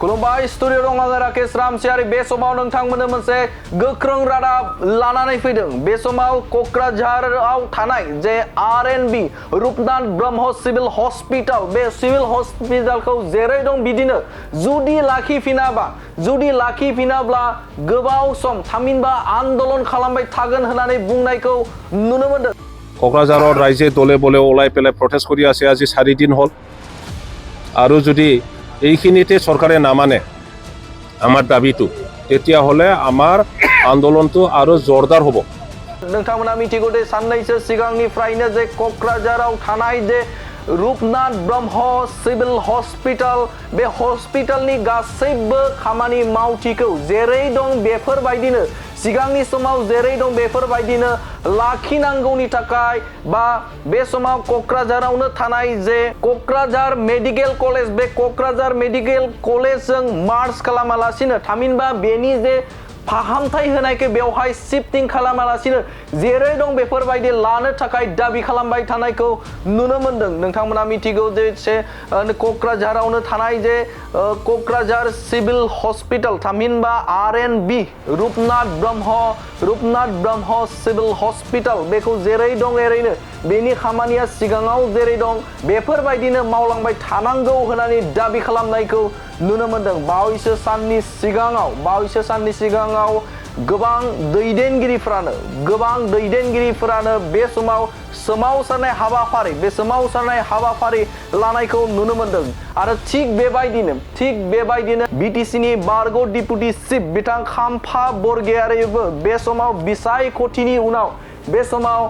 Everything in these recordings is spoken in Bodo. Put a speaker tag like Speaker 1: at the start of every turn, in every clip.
Speaker 1: खुलुमबाय स्टुडिअ दं आङो राकेश रामसियारि बे समाव नोंथांमोननो मोनसे गोख्रों रादाब लानानै फैदों। बे समाव क'क्राझाराव थानाय जे आर.एन.बी रुपनाथ ब्रह्म सिभिल हस्पिटाल बे सिभिल हस्पिटालखौ जेरै दं बिदिनो जुदि लाखिफिनाब्ला गोबाव सम थामहिनबा आन्दोलन खालामबाय थागोन होननानै बुंनायखौ नुनो मोनदों।
Speaker 2: क'क्राझाराव रायजो दले बले ओলাই पेলাই प्रटेस्ट কৰি আছে আজি 4 দিন হ'ল আৰু যদি এইখিনিতে চৰকাৰে নামানে আমাৰ দাবিটো তেতিয়াহ'লে আমাৰ আন্দোলনটো আৰু জোৰদাৰ হ'ব।
Speaker 1: नोंथांमोना मिथिगौ दे साननैसो सिगांनिफ्रायनो जे क'क्राझाराव थानाय जे रुपनाथ ब्रह्म सिभिल हस्पिटाल बे हस्पिटालनि गासैबो खामानि मावथिखौ जेरै दं बेफोरबायदिनो सिगांनि समाव जेरै दं बेफोरबायदिनो लाखिनांगौनि थाखाय बा बे समाव क'क्राझारावनो थानाय जे क'क्राझार मेडिकेल कलेज बे क'क्राझार मेडिकेल कलेजजों मार्च खालामालासिनो थामहिनबा बेनि जे फाहामथाय होनायखौ बेवहाय शिफ्टिं खालामालासिनो जेरै दं बेफोरबायदि लानो थाखाय दाबि खालामबाय थानायखौ नुनो मोनदों। नोंथांमोना मिथिगौ जे क'क्राझारावनो थानाय जे क'क्राझार सिभिल हस्पिटाल थामहिनबा आर.एन.बी रुपनाथ ब्रह्म सिभिल हस्पिटाल बेखौ जेरै दं एरैनो बेनि खामानिया सिगाङाव जेरै दं बेफोरबायदिनो मावलांबाय थानांगौ होननानै दाबि खालामनायखौ नुनो मोनदों। बावैसो साननि सिगाङाव गोबां दैदेनगिरिफोरानो बे समाव सोमावसारनाय हाबाफारि लानायखौ नुनो मोनदों आरो थिग बेबायदिनो BTCनि बरगय डिप्युटी चिफ बिथां खाम्फा बरगयारिबो बे समाव बिसायख'थिनि उनाव बे समाव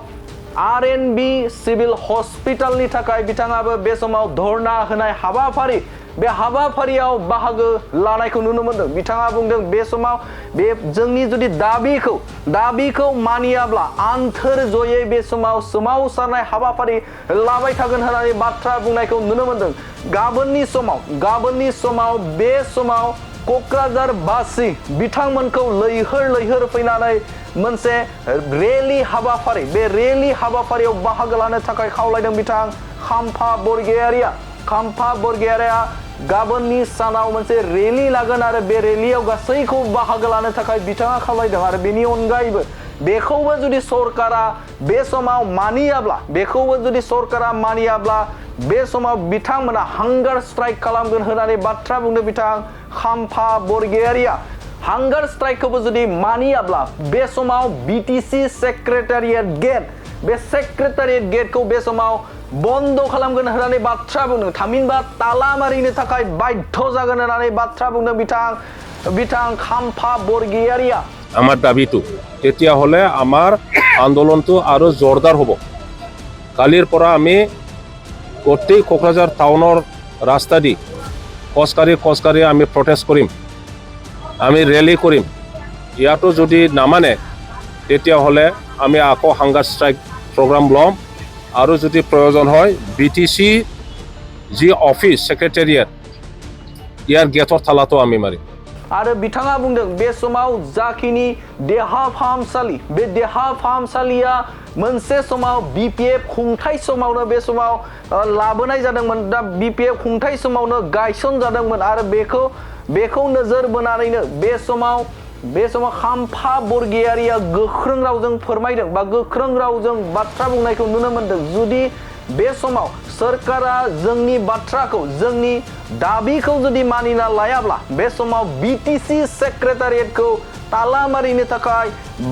Speaker 1: आर.एन.बी सिभिल हस्पिटालनि थाखाय बिथाङाबो बे समाव धरना होनाय बे हाबाफारियाव बाहागो लानायखौ नुनो मोनदों। बिथाङा बुंदों बे समाव बे जोंनि जुदि दाबिखौ मानियाब्ला आन्थोर जयै बे समाव सोमावसारनाय हाबाफारि लाबाय थागोन होननानै बाथ्रा बुंनायखौ नुनो मोनदों। गाबोननि समाव बे समाव क'क्राझारबासि बिथांमोनखौ लैहोर फैनानै मोनसे रेलि हाबाफारियाव बाहागो लानो थाखाय खावलायदों बिथां खाम्फा बरगयारिया गाबोननि सानाव मोनसे रेलि लागोन आरो बे रेलियाव गासैखौ बाहागो लानो थाखाय बिथाङा खावलायदों आरो बेनि अनगायैबो बेखौबो जुदि सरकारा बे समाव मानियाब्ला बे समाव बिथांमोना हांगार स्ट्राइक खालामगोन होननानै बाथ्रा बुंदों बिथां खाम्फा बरगयारिया। हांगार स्ट्राइकखौबो जुदि मानियाब्ला बे समाव BTC सेक्रेटारियेट गेटखौ बे समाव बन्द खालामगोन होननानै बाथ्रा बुंदों। थामहिनबा ताला मारिनो थाखाय बाध्य जागोन होननानै बाथ्रा बुंदों बिथां खाम्फा बरगयारिया।
Speaker 2: আমাৰ দাবিটো তেতিয়াহ'লে আমাৰ আন্দোলনটো আৰু জোৰদাৰ হ'ব। কালিৰ পৰা আমি গোটেই কক্ৰাঝাৰ টাউনৰ ৰাস্তা দি খোজকাঢ়ি আমি প্ৰটেষ্ট কৰিম, আমি ৰেলী কৰিম। ইয়াতো যদি নামানে তেতিয়াহ'লে আমি আকৌ হাংগাৰ ষ্ট্ৰাইক প্ৰগ্ৰাম ল'ম আৰু যদি প্ৰয়োজন হয় BTC যি অফিচ সেক্ৰেটাৰিয়েট ইয়াৰ গেটৰ তালাটো আমি মাৰিম।
Speaker 1: आरो बिथाङा बुंदों बे समाव जाखिनि देहा फाहामसालिया मोनसे समाव BPF खुंथाय समावनो बे समाव लाबोनाय जादोंमोन। दा BPF खुंथाय समावनो गायसनजादोंमोन आरो बेखौ नोजोर बोनानैनो बे समाव खाम्फा बरगयारिया गोख्रों रावजों फोरमायदों बा गोख्रों रावजों बाथ्रा बुंनायखौ नुनो मोनदों। जुदि बे समाव सरकारा जोंनि दाबिखौ जुदि मानिना लायाब्ला बे समाव BTC सेक्रेटारियेटखौ ताला मारिनो थाखाय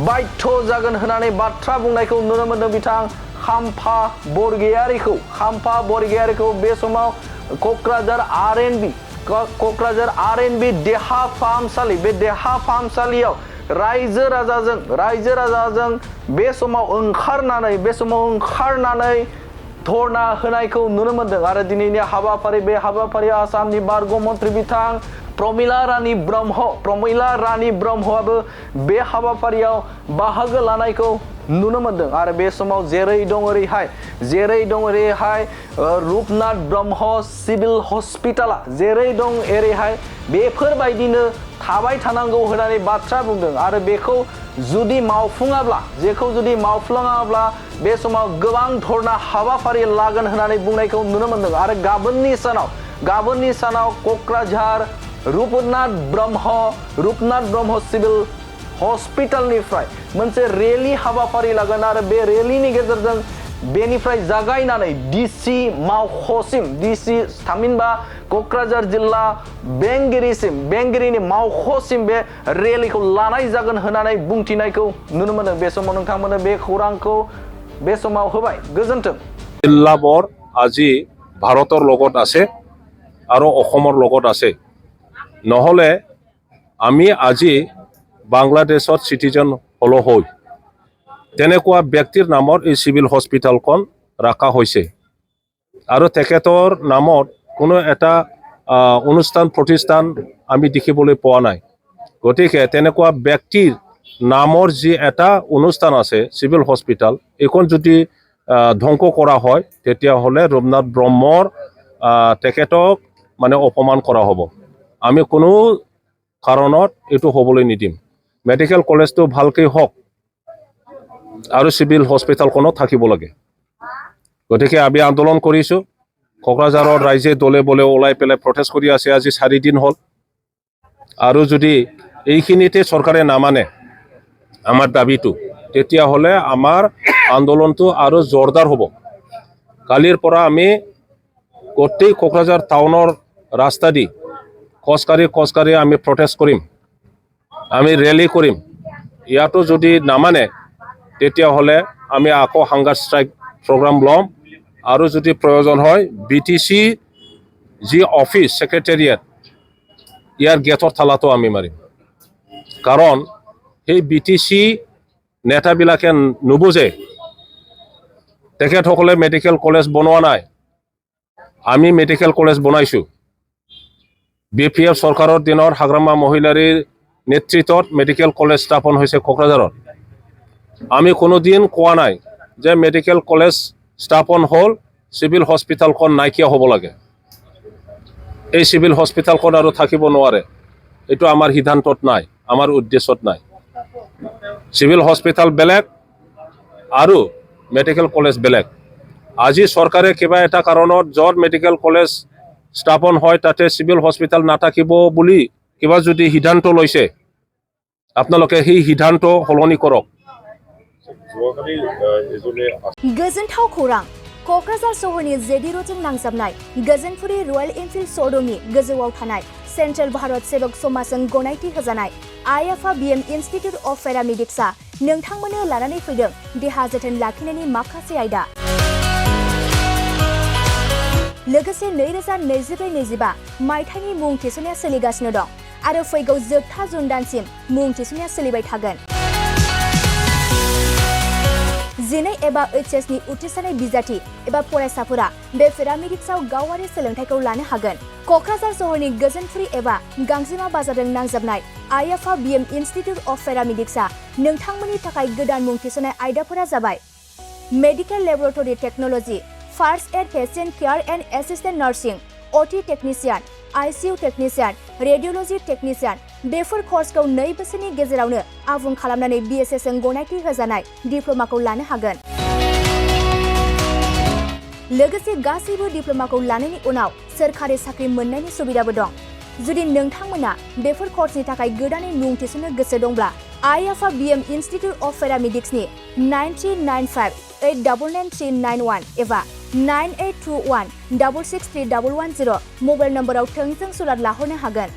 Speaker 1: बाध्य जागोन होननानै बाथ्रा बुंनायखौ नुनो मोनदों बिथां खाम्फा बरगयारिखौ बे समाव क'क्राझार आर.एन.बी देहा फाहामसालियाव रायजो राजाजों बे समाव ओंखारनानै धरना होनायखौ नुनो मोनदों आरो दिनैनि बे हाबाफारिया आसामनि बारगय मन्त्रि बिथां प्रमिला रानी ब्रह्मआबो बे हाबाफारियाव बाहागो लानायखौ नुनो मोनदों आरो बे समाव जेरै दं ओरैहाय रुपनाथ ब्रह्म सिभिल हस्पिटाला जेरै दं एरैहाय बेफोरबायदिनो थाबाय थानांगौ होननानै बाथ्रा बुंदों आरो बेखौ जुदि मावफुङाब्ला बे समाव गोबां धरना हाबाफारि लागोन होननानै बुंनायखौ नुनो मोनदों आरो गाबोननि सानाव क'क्राझार रूपनाथ ब्रह्म सिविल हस्पिटालनिफ्राय मोनसे रेलि हाबाफारि लागोन आरो बे रेलिनि गेजेरजों बेनिफ्राय जागायनानै डिसि मावख'सिम डिसि थामहिनबा क'क्राझार जिल्ला बेंगिरिनि मावख'सिम बे रेलिखौ लानाय जागोन होननानै बुंथिनायखौ नुनो मोनदों। बे समाव नोंथांमोननो बे खौरांखौ बे समाव होबाय। गोजोन्थों।
Speaker 2: जिल्लाবোৰ আজি ভাৰতৰ লগত আছে আৰু অসমৰ লগত আছে। নহ'লে আমি আজি বাংলাদেশত চিটিজেন হলো হয়। তেনেকুৱা ব্যক্তিৰ নামত এই চিভিল হস্পিটালখন ৰাখা হৈছে আৰু তেখেতৰ নামত কোনো এটা অনুষ্ঠান প্ৰতিষ্ঠান আমি দেখিবলৈ পোৱা নাই। গতিকে তেনেকুৱা ব্যক্তিৰ নামৰ যি এটা অনুষ্ঠান আছে চিভিল হস্পিটাল, এইখন যদি ধ্বংস কৰা হয় তেতিয়াহ'লে ৰূপনাথ ব্ৰহ্মৰ তেখেতক মানে অপমান কৰা হ'ব। আমি কোনো কাৰণত এইটো হ'বলৈ নিদিম। মেডিকেল কলেজটো ভালকৈ হওক আৰু চিভিল হস্পিটালখনত থাকিব লাগে। গতিকে আমি আন্দোলন কৰিছোঁ। কোকৰাঝাৰৰ ৰাইজে দলে বলে ওলাই পেলাই প্ৰটেষ্ট কৰি আছে আজি 4 দিন হ'ল। আৰু যদি এইখিনিতে চৰকাৰে নামানে আমাৰ দাবীটো, তেতিয়াহ'লে আমাৰ আন্দোলনটো আৰু জোৰদাৰ হ'ব। কালিৰ পৰা আমি গোটেই কোকৰাঝাৰ টাউনৰ ৰাস্তা দি খোজকাঢ়ি আমি প্ৰটেষ্ট কৰিম, আমি ৰেলী কৰিম। ইয়াতো যদি নামানে তেতিয়াহ'লে আমি আকৌ হাংগাৰ ষ্ট্ৰাইক প্ৰগ্ৰাম ল'ম আৰু যদি প্ৰয়োজন হয় BTC যি অফিচ ছেক্ৰেটাৰিয়েট ইয়াৰ গেটৰ তালাটো আমি মাৰিম। কাৰণ সেই BTC নেতাবিলাকে নুবুজে তেখেতসকলে মেডিকেল কলেজ বনোৱা নাই, আমি মেডিকেল কলেজ বনাইছোঁ। BPF চৰকাৰৰ দিনৰ হাগ্ৰামা মহিলাৰীৰ নেতৃত্বত মেডিকেল কলেজ স্থাপন হৈছে কোকৰাঝাৰত। আমি কোনোদিন কোৱা নাই যে মেডিকেল কলেজ স্থাপন হ'ল চিভিল হস্পিটালখন নাইকিয়া হ'ব লাগে। এই চিভিল হস্পিটালখন আৰু থাকিব নোৱাৰে, এইটো আমাৰ সিদ্ধান্তত নাই, আমাৰ উদ্দেশ্যত নাই। চিভিল হস্পিটাল বেলেগ আৰু মেডিকেল কলেজ বেলেগ। আজি চৰকাৰে কিবা এটা কাৰণত য'ত মেডিকেল কলেজ স্থাপন হয় তাতে চিভিল হস্পিটাল নাথাকিব বুলি কিবা যদি সিদ্ধান্ত লৈছে, আপোনালোকে সেই সিদ্ধান্ত সলনি কৰক।
Speaker 3: गोजोनथाव खौरां। क'क्राझार सहरनि जेडि र'डजों नांजाबनाय गोजोनपुरी रयेल एनफिल्ड श'रुमनि गोजौआव थानाय सेन्ट्रेल भारत सेबक समाजजों गनायथि होजानाय आइएफआ BM इन्स्टिट्युट अफ पेरामेडिक्सआ नोंथांमोननो लानानै फैदों देहा जोथोन लाखिनायनि माखासे आयदा। लोगोसे 2024-25 मायथाइनि मुं थिसननाया सोलिगासिनो दं आरो फैगौ जोबथा जुन दानसिम मुं थिसननाया सोलिबाय थागोन। 12 एबा HS नि उथ्रिसारनाय बिजाथि एबा फरायसाफोरा बे पेरामेडिक्सआव गावारि सोलोंथायखौ लानो हागोन। क'क्राझार सहरनि गोजोनपुरी एबा गांजिमा बाजारजों नांजाबनाय आइएफआ BM इन्स्टिट्युट अफ पेरामेडिक्सआ नोंथांमोननि थाखाय गोदान मुं थिसननाय आयदाफोरा जाबाय medical laboratory technology, first aid patient care and assistant nursing, OT technician, ICU technician, radiology technician. बेफोर कर्सखौ 2 बोसोरनि गेजेरावनो आबुं खालामनानै BSS जों गनायथि होजानाय डिप्ल'माखौ लानो हागोन। लोगोसे गासैबो डिप्ल'माखौ लानायनि उनाव सोरखारि साख्रि मोननायनि सुबिदाबो दं। जुदि नोंथांमोना बेफोर कर्सनि थाखाय गोदानै मुं थिसननो गोसो दंब्ला आइएफआ BM इन्स्टिट्युट अफ पेरामेडिक्सनि 9395899391 एबा 9821663110 मबाइल नम्बराव थोंजों सुलाद लाहरनो हागोन।